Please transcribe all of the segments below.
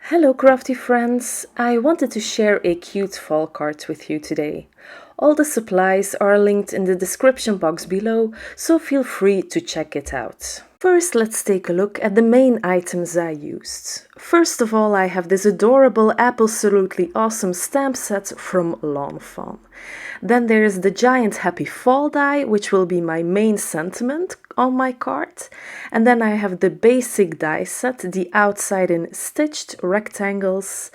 Hello crafty friends! I wanted to share a cute fall card with you today. All the supplies are linked in the description box below, so feel free to check it out. First, let's take a look at the main items I used. First of all, I have this adorable, absolutely awesome stamp set from Lawn Fawn. Then there is the giant happy fall die, which will be my main sentiment on my card. And then I have the basic die set, the outside in stitched rectangles.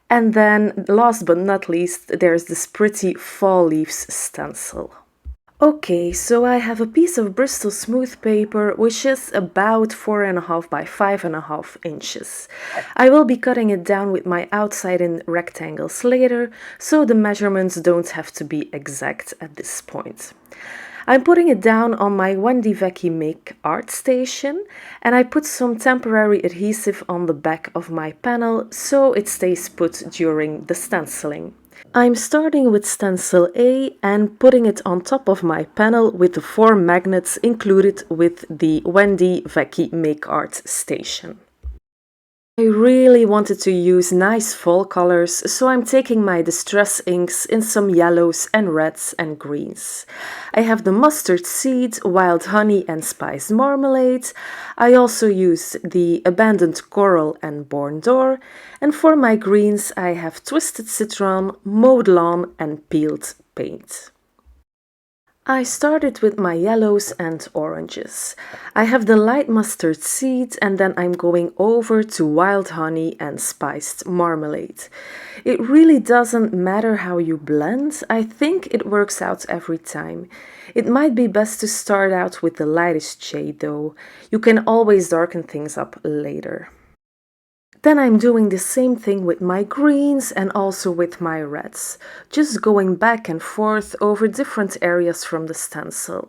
And then, last but not least, there's this pretty fall leaves stencil. Okay, so I have a piece of Bristol smooth paper, which is about 4.5 by 5.5 inches. I will be cutting it down with my outside in rectangles later, so the measurements don't have to be exact at this point. I'm putting it down on my Wendy Vecchi Make art station, and I put some temporary adhesive on the back of my panel so it stays put during the stenciling. I'm starting with stencil A and putting it on top of my panel with the 4 magnets included with the Wendy Vecchi Make art station. I really wanted to use nice fall colors, so I'm taking my distress inks in some yellows and reds and greens. I have the mustard seed, wild honey and spiced marmalade. I also used the abandoned coral and born door. And for my greens I have twisted citron, mowed lawn and peeled paint. I started with my yellows and oranges. I have the light mustard seed and then I'm going over to wild honey and spiced marmalade. It really doesn't matter how you blend, I think it works out every time. It might be best to start out with the lightest shade though. You can always darken things up later. Then I'm doing the same thing with my greens and also with my reds, just going back and forth over different areas from the stencil.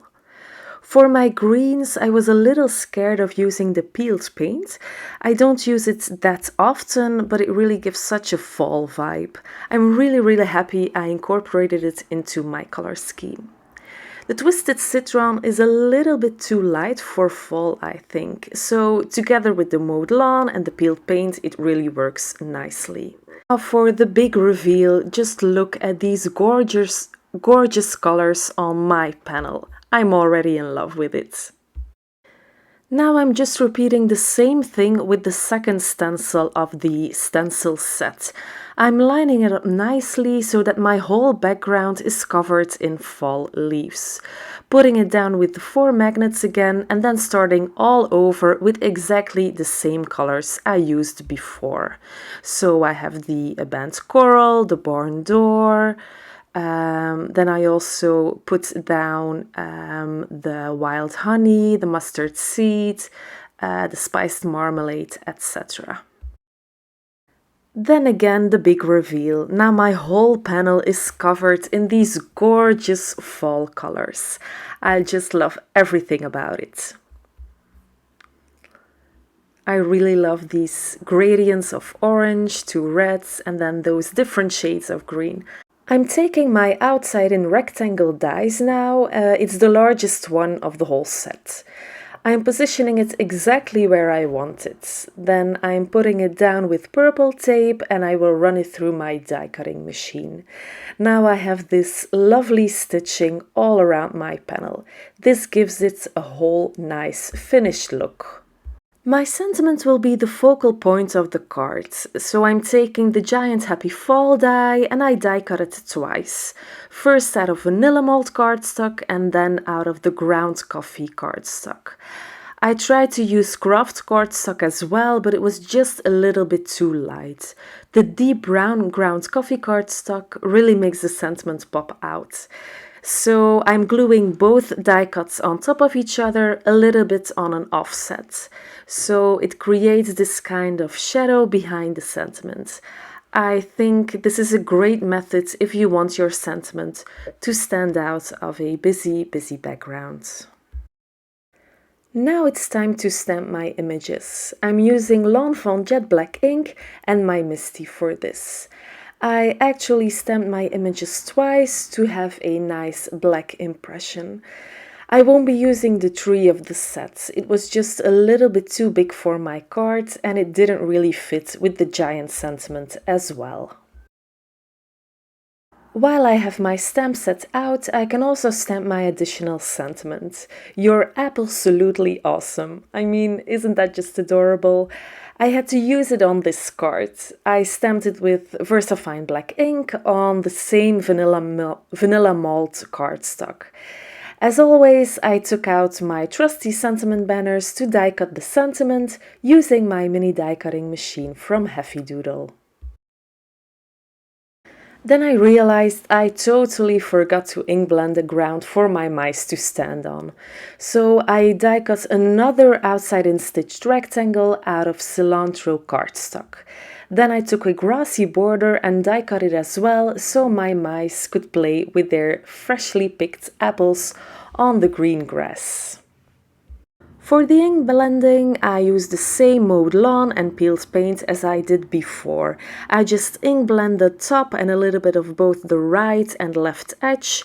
For my greens, I was a little scared of using the peeled paint. I don't use it that often, but it really gives such a fall vibe. I'm really happy I incorporated it into my color scheme. The twisted citron is a little bit too light for fall, I think, so together with the mowed lawn and the peeled paint, it really works nicely. Now for the big reveal, just look at these gorgeous colors on my panel. I'm already in love with it. Now I'm just repeating the same thing with the second stencil of the stencil set. I'm lining it up nicely so that my whole background is covered in fall leaves. Putting it down with the 4 magnets again and then starting all over with exactly the same colors I used before. So I have the abandoned coral, the barn door. Then I also put down the wild honey, the mustard seed, the spiced marmalade, etc. Then again, the big reveal. Now my whole panel is covered in these gorgeous fall colors. I just love everything about it. I really love these gradients of orange to reds and then those different shades of green. I'm taking my outside in rectangle dies now, it's the largest one of the whole set. I'm positioning it exactly where I want it. Then I'm putting it down with purple tape and I will run it through my die cutting machine. Now I have this lovely stitching all around my panel. This gives it a whole nice finished look. My sentiment will be the focal point of the card, so I'm taking the giant happy fall die and I die cut it twice. First out of vanilla malt cardstock and then out of the ground coffee cardstock. I tried to use craft cardstock as well, but it was just a little bit too light. The deep brown ground coffee cardstock really makes the sentiment pop out. So I'm gluing both die cuts on top of each other a little bit on an offset. So it creates this kind of shadow behind the sentiment. I think this is a great method if you want your sentiment to stand out of a busy background. Now it's time to stamp my images. I'm using Lawn Fawn Jet Black ink and my Misty for this. I actually stamped my images twice to have a nice black impression. I won't be using the 3 of the set. It was just a little bit too big for my card and it didn't really fit with the giant sentiment as well. While I have my stamp set out, I can also stamp my additional sentiment. You're absolutely awesome. I mean, isn't that just adorable? I had to use it on this card. I stamped it with VersaFine black ink on the same vanilla malt cardstock. As always, I took out my trusty sentiment banners to die cut the sentiment using my mini die cutting machine from Heavy Doodle. Then I realized I totally forgot to ink blend the ground for my mice to stand on. So I die cut another outside-in stitched rectangle out of cilantro cardstock. Then I took a grassy border and die cut it as well so my mice could play with their freshly picked apples on the green grass. For the ink blending, I used the same mode lawn and peeled paint as I did before. I just ink blend the top and a little bit of both the right and left edge.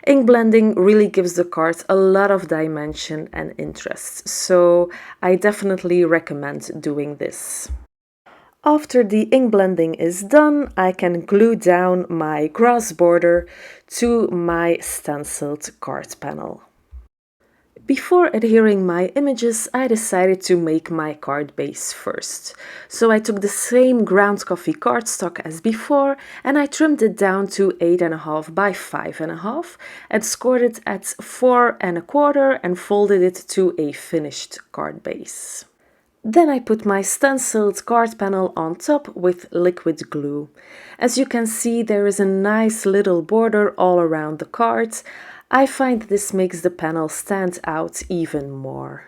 Ink blending really gives the card a lot of dimension and interest, so I definitely recommend doing this. After the ink blending is done, I can glue down my grass border to my stenciled card panel. Before adhering my images, I decided to make my card base first. So I took the same ground coffee cardstock as before and I trimmed it down to 8.5 by 5.5 and scored it at 4.25 and folded it to a finished card base. Then I put my stenciled card panel on top with liquid glue. As you can see, there is a nice little border all around the card. I find this makes the panel stand out even more.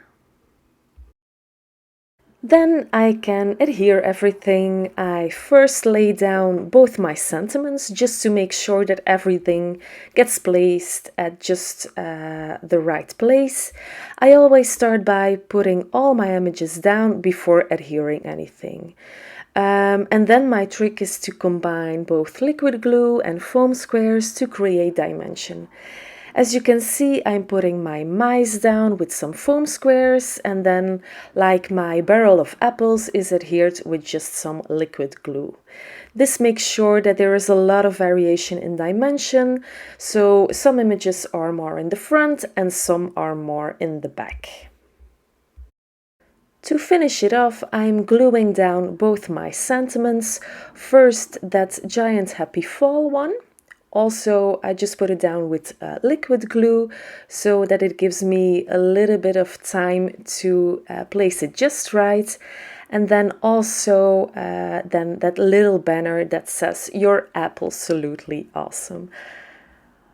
Then I can adhere everything. I first lay down both my sentiments just to make sure that everything gets placed at just the right place. I always start by putting all my images down before adhering anything. And then my trick is to combine both liquid glue and foam squares to create dimension. As you can see, I'm putting my mice down with some foam squares and then, like my barrel of apples, is adhered with just some liquid glue. This makes sure that there is a lot of variation in dimension, so some images are more in the front and some are more in the back. To finish it off, I'm gluing down both my sentiments. First, that giant happy fall one. Also, I just put it down with liquid glue so that it gives me a little bit of time to place it just right. And then also then that little banner that says "You're absolutely awesome."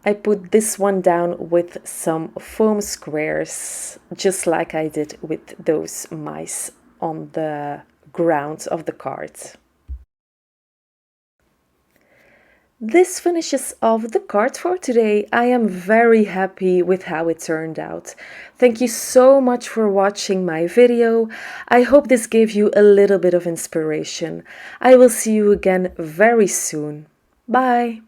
I put this one down with some foam squares, just like I did with those mice on the ground of the card. This finishes off the card for today. I am very happy with how it turned out. Thank you so much for watching my video. I hope this gave you a little bit of inspiration. I will see you again very soon. Bye!